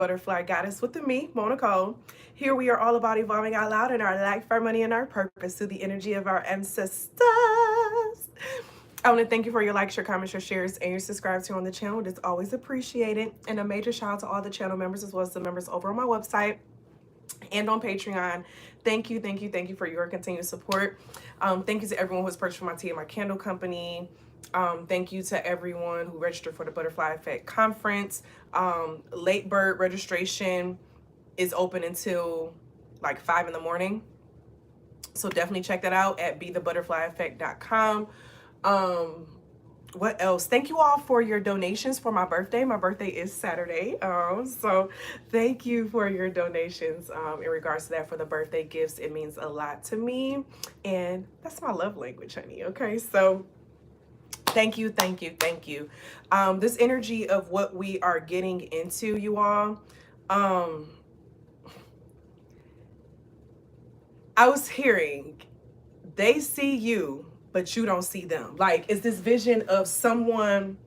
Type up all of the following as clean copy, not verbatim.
Butterfly Goddess with me, Moe Nicole. Here we are all about evolving out loud in our life, our money, and our purpose through the energy of our ancestors. I want to thank you for your likes, your comments, your shares, and your subscribes here on the channel. It's always appreciated. And a major shout out to all the channel members as well as the members over on my website and on Patreon. Thank you, thank you, thank you for your continued support. Thank you to everyone who has purchased my tea and my candle company. Thank you to everyone who registered for the Butterfly Effect Conference. Late bird registration is open until like 5 in the morning. So definitely check that out at bethebutterflyeffect.com. What else? Thank you all for your donations for my birthday. My birthday is Saturday. So thank you for your donations in regards to that for the birthday gifts. It means a lot to me. And that's my love language, honey. Okay, so thank you, thank you, thank you. This energy of what we are getting into, you all. I was hearing, they see you, but you don't see them. Like, it's this vision of someone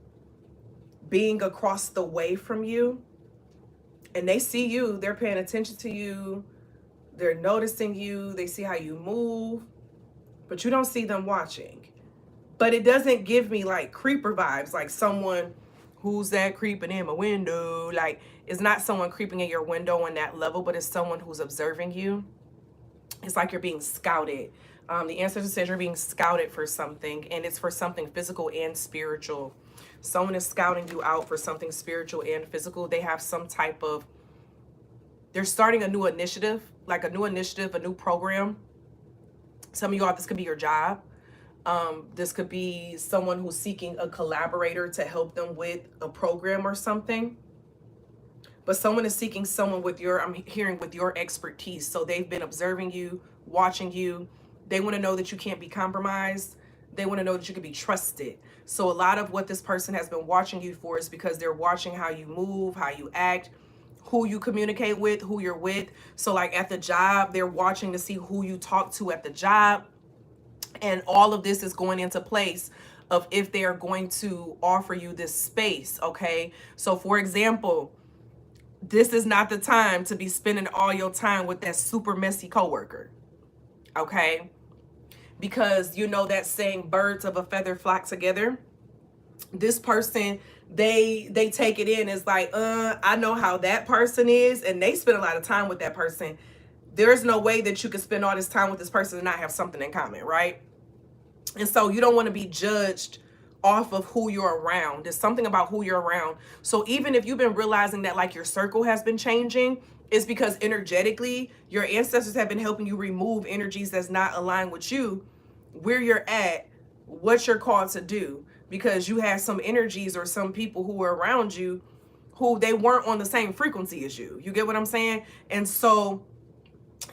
being across the way from you, and they see you, they're paying attention to you, they're noticing you, they see how you move, but you don't see them watching. But it doesn't give me like creeper vibes, like someone who's that creeping in my window. Like, it's not someone creeping in your window on that level, but it's someone who's observing you. It's like you're being scouted. The Ancestor says you're being scouted for something, and it's for something physical and spiritual. Someone is scouting you out for something spiritual and physical. They have some type of, they're starting a new initiative, like a new initiative, a new program. Some of you all, this could be your job. This could be someone who's seeking a collaborator to help them with a program or something. But someone is seeking someone with your, I'm hearing, with your expertise. So they've been observing you, watching you. They want to know that you can't be compromised. They want to know that you can be trusted. So a lot of what this person has been watching you for is because they're watching how you move, how you act, who you communicate with, who you're with. So like at the job, they're watching to see who you talk to at the job. And all of this is going into place of if they are going to offer you this space, okay? So for example, this is not the time to be spending all your time with that super messy coworker, okay? Because you know that saying, birds of a feather flock together. This person, they take it in as like, I know how that person is, and they spend a lot of time with that person. There's no way that you can spend all this time with this person and not have something in common, right? And so you don't want to be judged off of who you're around. There's something about who you're around. So even if you've been realizing that like your circle has been changing, it's because energetically your ancestors have been helping you remove energies that's not aligned with you, where you're at, what you're called to do, because you have some energies or some people who are around you who they weren't on the same frequency as you. You get what I'm saying? And so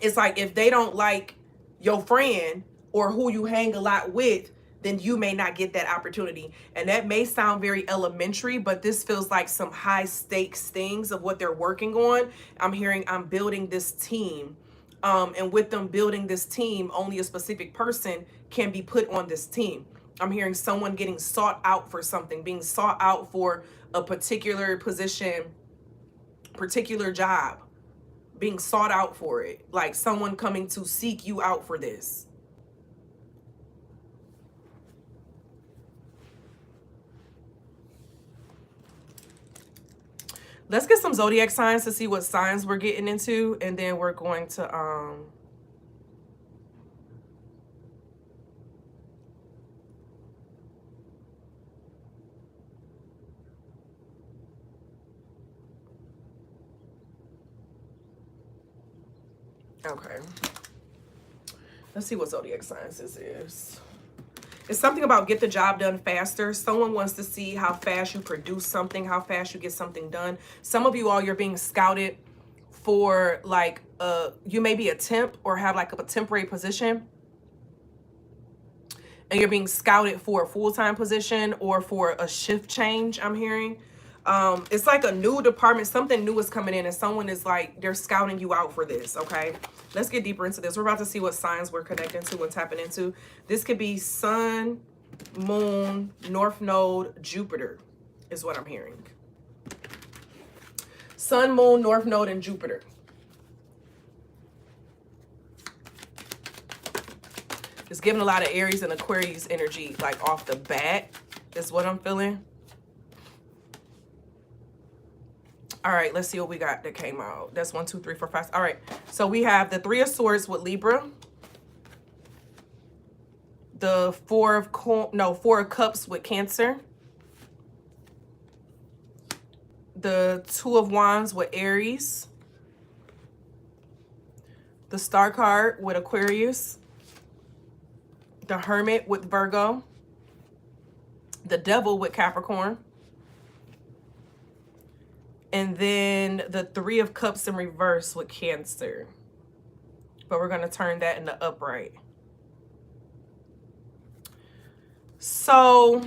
it's like if they don't like your friend or who you hang a lot with, then you may not get that opportunity. And that may sound very elementary, but this feels like some high stakes things of what they're working on. I'm hearing, I'm building this team. And with them building this team, only a specific person can be put on this team. I'm hearing someone getting sought out for something, being sought out for a particular position, particular job, being sought out for it. Like someone coming to seek you out for this. Let's get some zodiac signs to see what signs we're getting into, and then we're going to okay. Let's see what zodiac signs this is. It's something about get the job done faster. Someone wants to see how fast you produce something, how fast you get something done. Some of you all, you're being scouted for like, you may be a temp or have like a temporary position. And you're being scouted for a full-time position or for a shift change, I'm hearing. It's like a new department, something new is coming in and someone is like, they're scouting you out for this, okay? Let's get deeper into this. We're about to see what signs we're connecting to and tapping into. This could be Sun, Moon, North Node, Jupiter is what I'm hearing. Sun, Moon, North Node, and Jupiter. It's giving a lot of Aries and Aquarius energy, like off the bat, is what I'm feeling. All right, let's see what we got that came out. That's 1, 2, 3, 4, 5. All right, so we have the 3 of Swords with Libra. The 4 of Cups with Cancer. The 2 of Wands with Aries. The Star card with Aquarius. The Hermit with Virgo. The Devil with Capricorn. And then the 3 of Cups in reverse with Cancer. But we're going to turn that into upright. So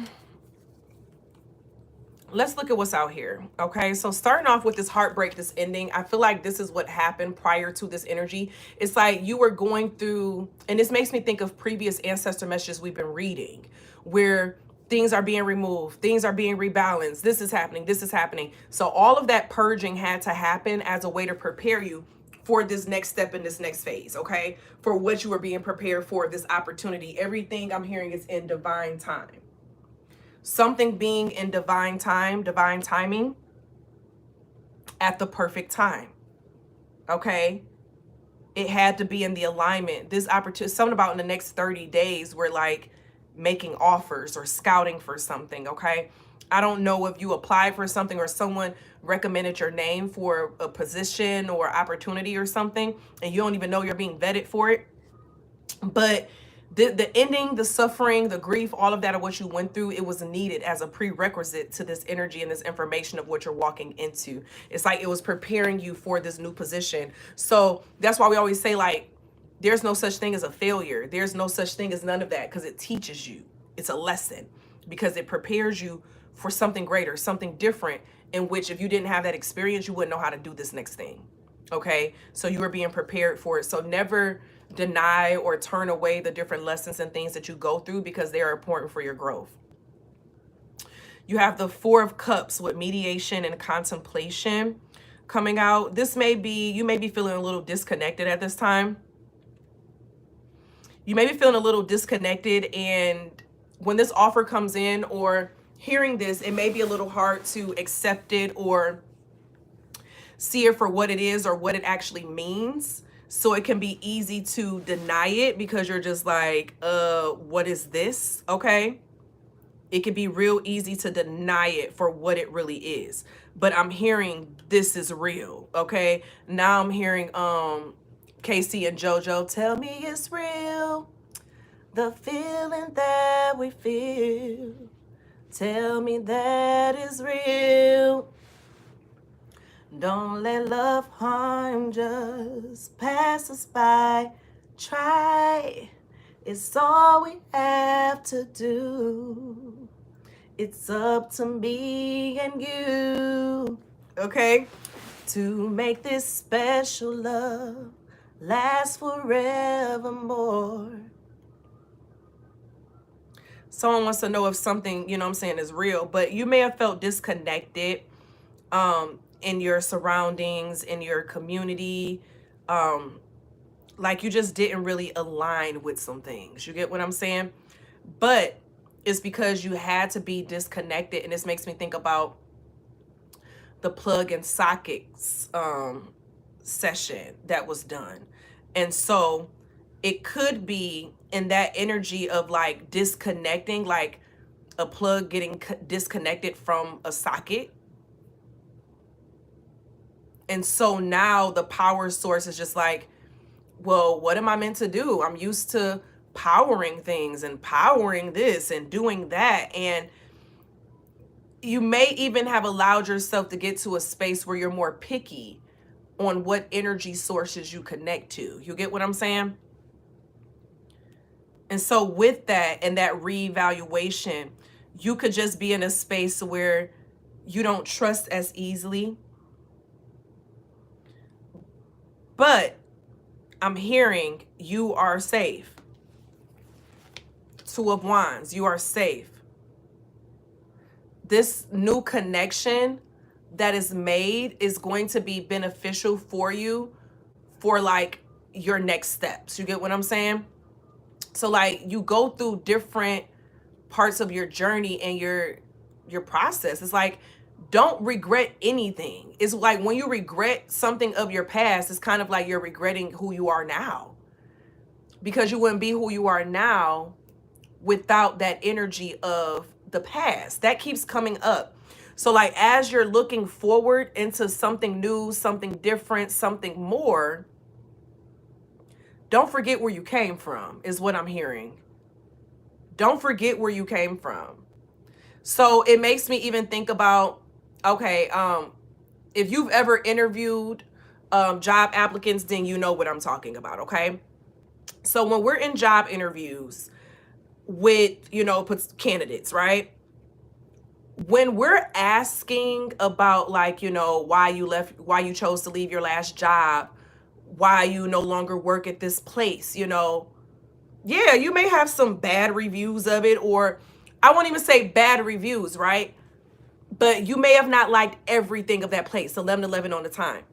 let's look at what's out here. Okay, so starting off with this heartbreak, this ending, I feel like this is what happened prior to this energy. It's like you were going through, and this makes me think of previous ancestor messages we've been reading, where things are being removed, things are being rebalanced, this is happening, this is happening. So all of that purging had to happen as a way to prepare you for this next step in this next phase, okay? For what you were being prepared for, this opportunity. Everything I'm hearing is in divine time. Something being in divine time, divine timing at the perfect time, okay? It had to be in the alignment. This opportunity, something about in the next 30 days, we're like making offers or scouting for something, okay? I don't know if you applied for something or someone recommended your name for a position or opportunity or something, and you don't even know you're being vetted for it. But the ending, the suffering, the grief, all of that of what you went through, it was needed as a prerequisite to this energy and this information of what you're walking into. It's like it was preparing you for this new position. So that's why we always say, like, there's no such thing as a failure. There's no such thing as none of that, because it teaches you. It's a lesson, because it prepares you for something greater, something different, in which if you didn't have that experience, you wouldn't know how to do this next thing. Okay, so you were being prepared for it. So never deny or turn away the different lessons and things that you go through, because they are important for your growth. You have the 4 of Cups with mediation and contemplation coming out. This may be, you may be feeling a little disconnected at this time. You may be feeling a little disconnected, and when this offer comes in or hearing this, it may be a little hard to accept it or see it for what it is or what it actually means. So it can be easy to deny it, because you're just like, what is this? Okay. It can be real easy to deny it for what it really is. But I'm hearing this is real. Okay. Now I'm hearing Casey and JoJo, tell me it's real. The feeling that we feel. Tell me that is real. Don't let love harm just pass us by. Try. It's all we have to do. It's up to me and you. Okay? To make this special love last forevermore. Someone wants to know if something, you know what I'm saying, is real, but you may have felt disconnected in your surroundings, in your community, like you just didn't really align with some things. You get what I'm saying? But it's because you had to be disconnected, and this makes me think about the plug and sockets session that was done. And so it could be in that energy of like disconnecting, like a plug getting disconnected from a socket. And so now the power source is just like, well, what am I meant to do? I'm used to powering things and powering this and doing that. And you may even have allowed yourself to get to a space where you're more picky on what energy sources you connect to. You get what I'm saying? And so with that and that reevaluation, you could just be in a space where you don't trust as easily. But I'm hearing you are safe. 2 of Wands, you are safe. This new connection that is made is going to be beneficial for you for like your next steps. You get what I'm saying? So like you go through different parts of your journey and your process. It's like, don't regret anything. It's like when you regret something of your past, it's kind of like you're regretting who you are now, because you wouldn't be who you are now without that energy of the past. That keeps coming up. So like as you're looking forward into something new, something different, something more, don't forget where you came from, is what I'm hearing. Don't forget where you came from. So it makes me even think about, okay, if you've ever interviewed job applicants, then you know what I'm talking about, okay? So when we're in job interviews with, candidates, right? When we're asking about like, why you chose to leave your last job, why you no longer work at this place, yeah, you may have some bad reviews of it, or I won't even say bad reviews, right? But you may have not liked everything of that place, 11 on the time.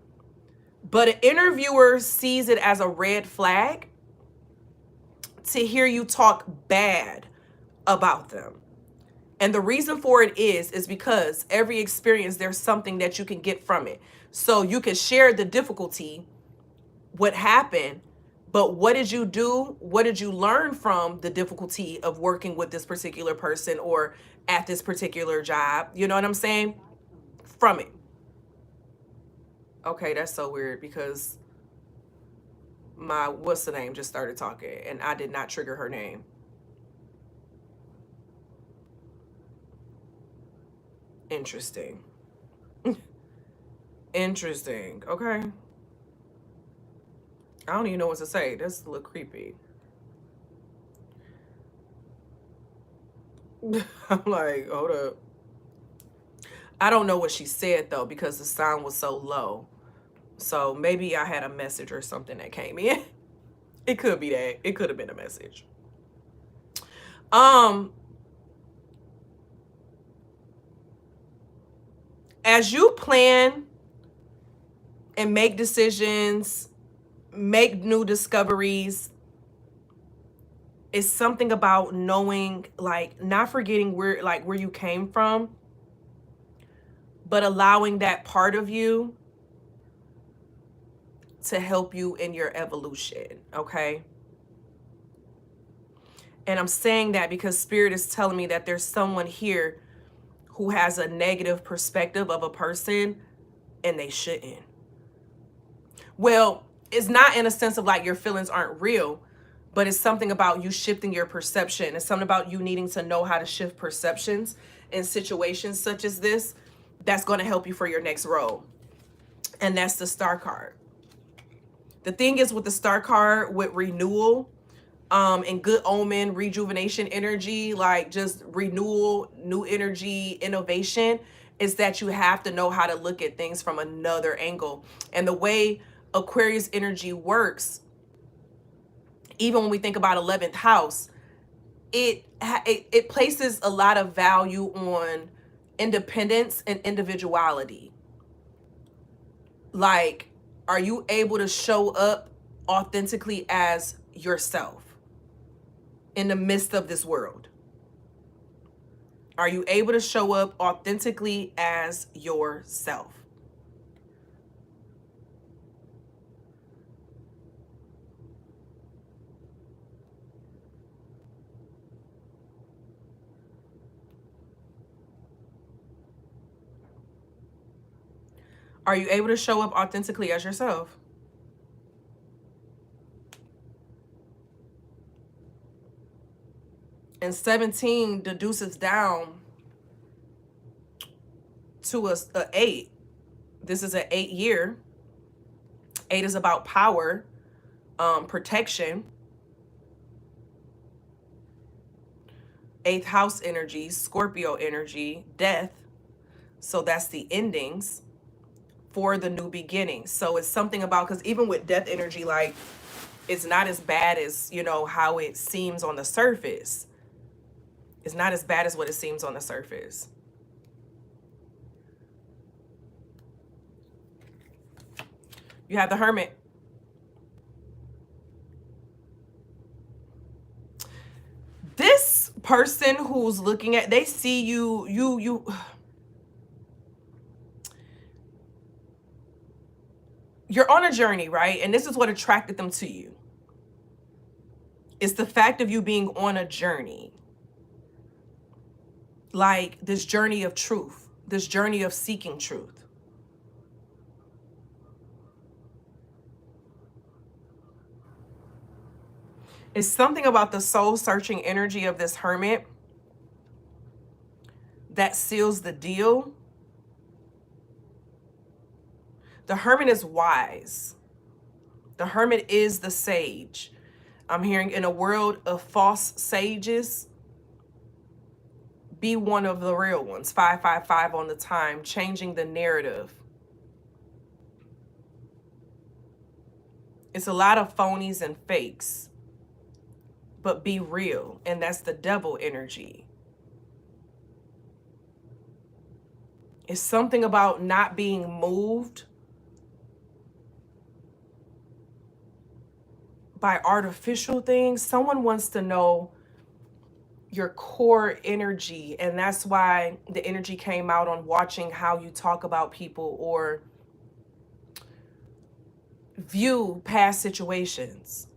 But an interviewer sees it as a red flag to hear you talk bad about them. And the reason for it is because every experience, there's something that you can get from it. So you can share the difficulty, what happened, but what did you do? What did you learn from the difficulty of working with this particular person or at this particular job? You know what I'm saying? From it. Okay, that's so weird because my what's the name just started talking and I did not trigger her name. Interesting. Interesting. Okay. I don't even know what to say. That's a little creepy. I'm like, hold up. I don't know what she said though because the sound was so low. So maybe I had a message or something that came in. It could be that. It could have been a message. As you plan and make decisions, make new discoveries, it's something about knowing, like not forgetting where you came from, but allowing that part of you to help you in your evolution, okay? And I'm saying that because Spirit is telling me that there's someone here who has a negative perspective of a person and they shouldn't. Well, it's not in a sense of like your feelings aren't real, but it's something about you shifting your perception. It's something about you needing to know how to shift perceptions in situations such as this that's going to help you for your next role. And that's the Star card. The thing is with the Star card, with renewal, and good omen, rejuvenation energy, like just renewal, new energy, innovation, is that you have to know how to look at things from another angle. And the way Aquarius energy works, even when we think about 11th house, it places a lot of value on independence and individuality. Like, are you able to show up authentically as yourself in the midst of this world? Are you able to show up authentically as yourself? Are you able to show up authentically as yourself? And 17 deduces down to a 8. This is an 8 year. 8 is about power, protection. 8th house energy, Scorpio energy, death. So that's the endings for the new beginning. So it's something about, because even with death energy, like it's not as bad as, how it seems on the surface. It's not as bad as what it seems on the surface. You have the Hermit. This person who's looking at, they see you, you're on a journey, right? And this is what attracted them to you. It's the fact of you being on a journey. Like this journey of truth, this journey of seeking truth. It's something about the soul-searching energy of this Hermit that seals the deal. The Hermit is wise. The Hermit is the sage. I'm hearing in a world of false sages, be one of the real ones. 555 on the time, changing the narrative. It's a lot of phonies and fakes, but be real. And that's the devil energy. It's something about not being moved by artificial things. Someone wants to know your core energy, and that's why the energy came out on watching how you talk about people or view past situations,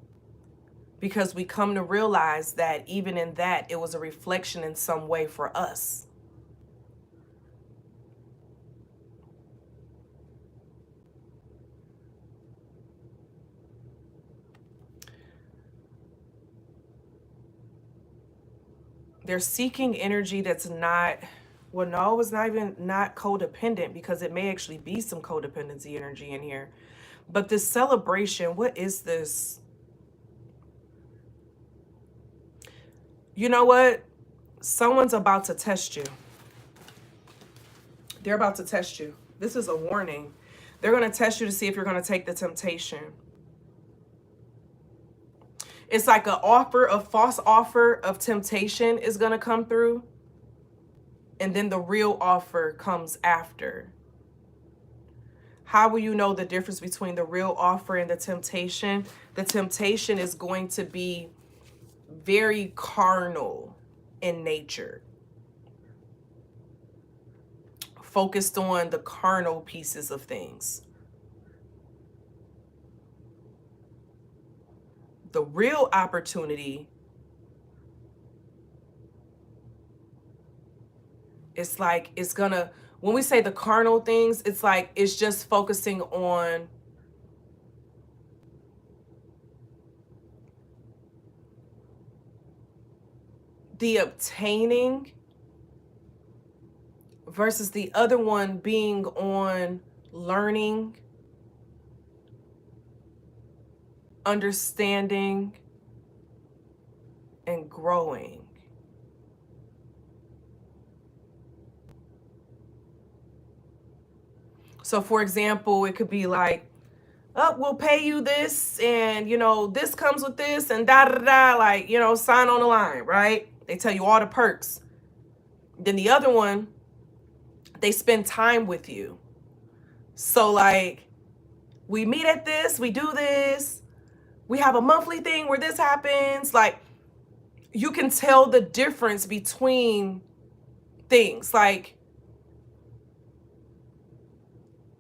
because we come to realize that even in that, it was a reflection in some way for us. They're seeking energy that's not, well, no, it's not even not codependent, because it may actually be some codependency energy in here. But this celebration, what is this? You know what? Someone's about to test you. They're about to test you. This is a warning. They're going to test you to see if you're going to take the temptation. It's like an offer, a false offer of temptation is going to come through. And then the real offer comes after. How will you know the difference between the real offer and the temptation? The temptation is going to be very carnal in nature. Focused on the carnal pieces of things. The real opportunity, it's like, it's gonna, when we say the carnal things, it's like, it's just focusing on the obtaining versus the other one being on learning, understanding, and growing. So for example, it could be like, oh, we'll pay you this, and you know, this comes with this, and da da da, like, you know, sign on the line, right? They tell you all the perks. Then the other one, they spend time with you. So like, we meet at this, we do this, we have a monthly thing where this happens. Like, you can tell the difference between things, like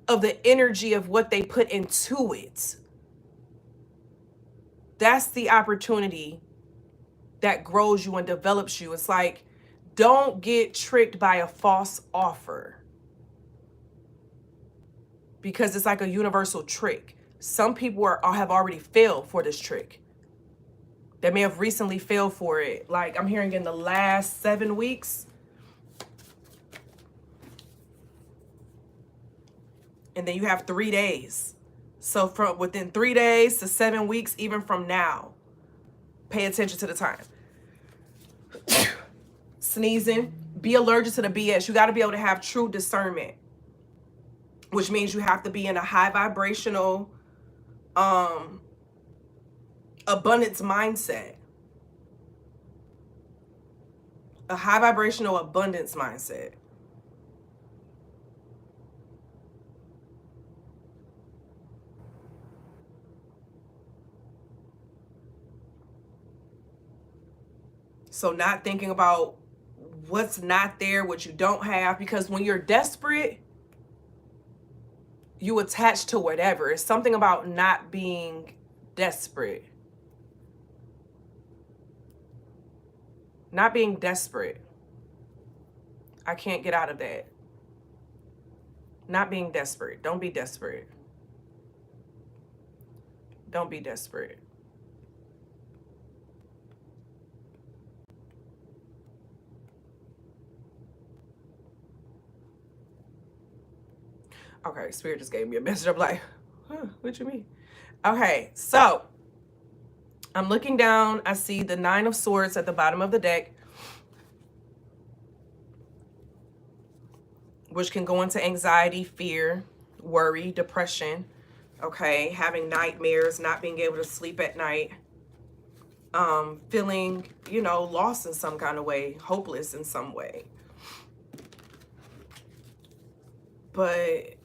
of the energy of what they put into it. That's the opportunity that grows you and develops you. It's like, don't get tricked by a false offer, because it's like a universal trick. Some people have already failed for this trick. They may have recently failed for it. Like I'm hearing in the last 7 weeks. And then you have 3 days. So from within 3 days to 7 weeks, even from now, pay attention to the time. Sneezing, be allergic to the BS. You got to be able to have true discernment, which means you have to be in a high vibrational abundance mindset. A high vibrational abundance mindset. So not thinking about what's not there, what you don't have, because when you're desperate, you attach to whatever. It's something about not being desperate. Not being desperate. I can't get out of that. Not being desperate. Don't be desperate. Don't be desperate. Okay, Spirit just gave me a message. I'm like, huh, what you mean? Okay, so I'm looking down. I see the 9 of Swords at the bottom of the deck, which can go into anxiety, fear, worry, depression. Okay, having nightmares, not being able to sleep at night, feeling, you know, lost in some kind of way, hopeless in some way. But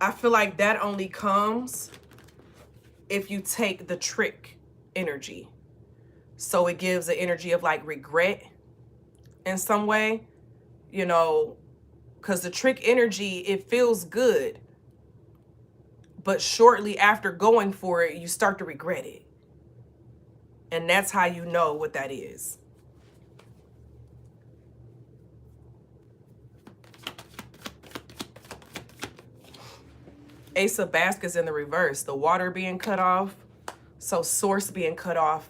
I feel like that only comes if you take the trick energy. So it gives an energy of like regret in some way, you know, because the trick energy, it feels good. But shortly after going for it, you start to regret it. And that's how you know what that is. Ace of Baskets in the reverse. The water being cut off. So source being cut off.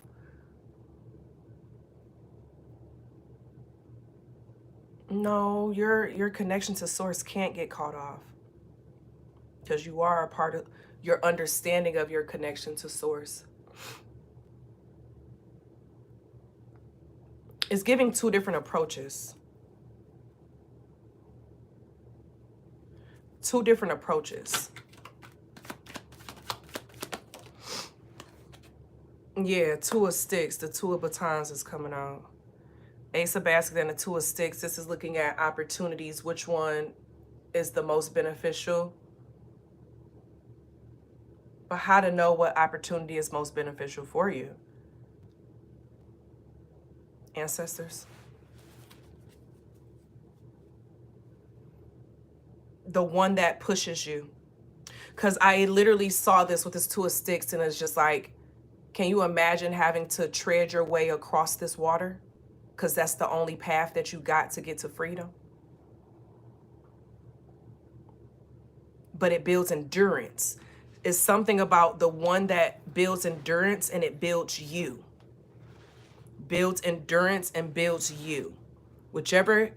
No, your connection to source can't get cut off. Because you are a part of your understanding of your connection to source. It's giving 2 different approaches. 2 different approaches. Yeah, 2 of Sticks. The 2 of Batons is coming out. Ace of Baskets and the 2 of Sticks. This is looking at opportunities. Which one is the most beneficial? But how to know what opportunity is most beneficial for you? Ancestors. The one that pushes you. Because I literally saw this with this 2 of Sticks, and it's just like, can you imagine having to tread your way across this water? Because that's the only path that you got to get to freedom. But it builds endurance. It's something about the one that builds endurance, and it builds you. Builds endurance and builds you. Whichever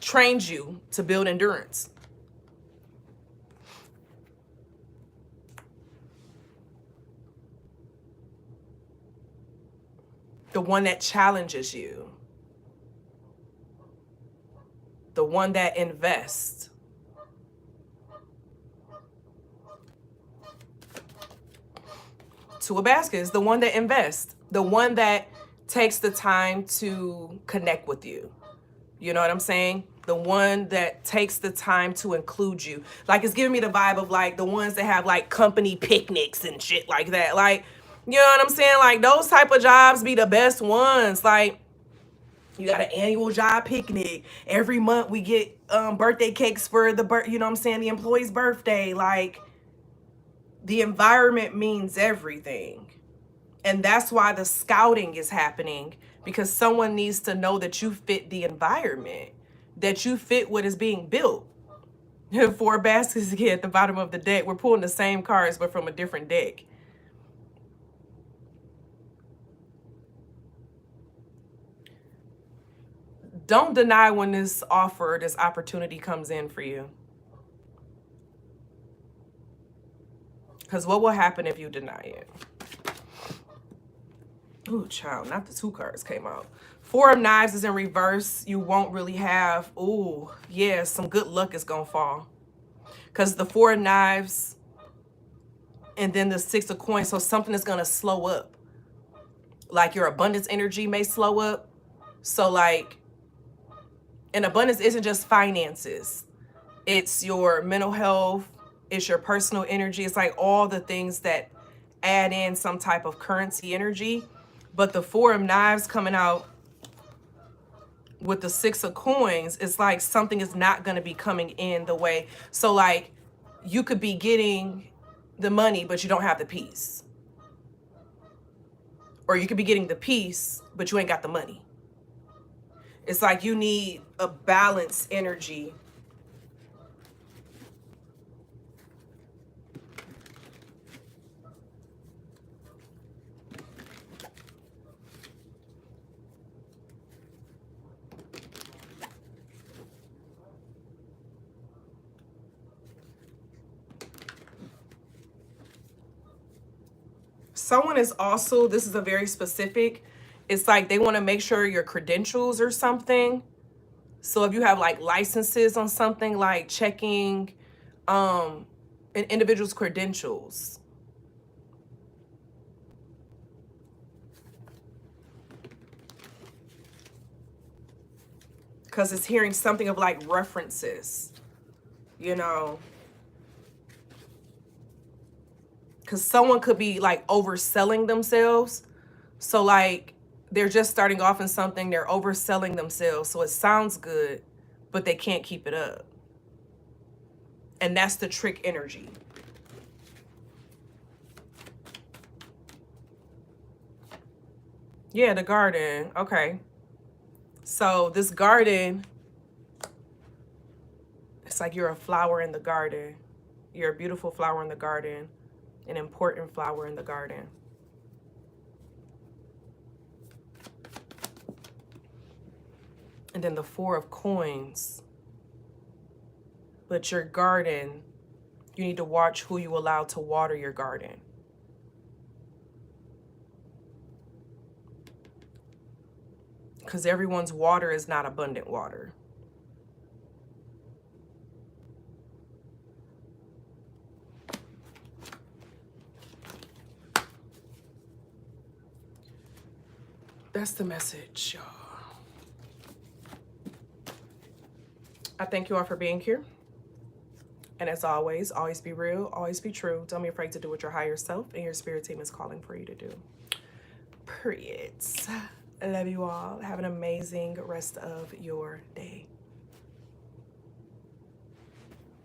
trains you to build endurance. The one that challenges you. The one that invests. Two of Baskets, the one that invests. The one that takes the time to connect with you. You know what I'm saying? The one that takes the time to include you. Like, it's giving me the vibe of like the ones that have like company picnics and shit like that. Like, you know what I'm saying? Like, those type of jobs be the best ones. Like, you got an annual job picnic. Every month we get birthday cakes for the, you know what I'm saying, the employee's birthday. Like, the environment means everything. And that's why the scouting is happening, because someone needs to know that you fit the environment, that you fit what is being built. 4 baskets again at the bottom of the deck. We're pulling the same cards, but from a different deck. Don't deny when this offer, this opportunity comes in for you. Because what will happen if you deny it? Ooh, child, not the 2 cards came out. 4 of Knives is in reverse. You won't really have, ooh, yeah, some good luck is going to fall. Because the 4 of Knives and then the 6 of Coins, so something is going to slow up. Like, your abundance energy may slow up. So, like, and abundance isn't just finances. It's your mental health. It's your personal energy. It's like all the things that add in some type of currency energy. But the Four of Knives coming out with the Six of Coins, it's like something is not going to be coming in the way. So like you could be getting the money, but you don't have the peace. Or you could be getting the peace, but you ain't got the money. It's like you need a balanced energy. Someone is also, this is a very specific, it's like they want to make sure your credentials or something. So if you have like licenses on something, like checking an individual's credentials. Because it's hearing something of like references, you know. Because someone could be like overselling themselves. So like they're just starting off in something, they're overselling themselves. So it sounds good, but they can't keep it up. And that's the trick energy. Yeah, the garden. Okay. So this garden, it's like you're a flower in the garden. You're a beautiful flower in the garden. An important flower in the garden. And then the Four of Coins. But your garden, you need to watch who you allow to water your garden. Because everyone's water is not abundant water. That's the message, y'all. I thank you all for being here. And as always be real, always be true. Don't be afraid to do what your higher self and your spirit team is calling for you to do. Period. I love you all. Have an amazing rest of your day.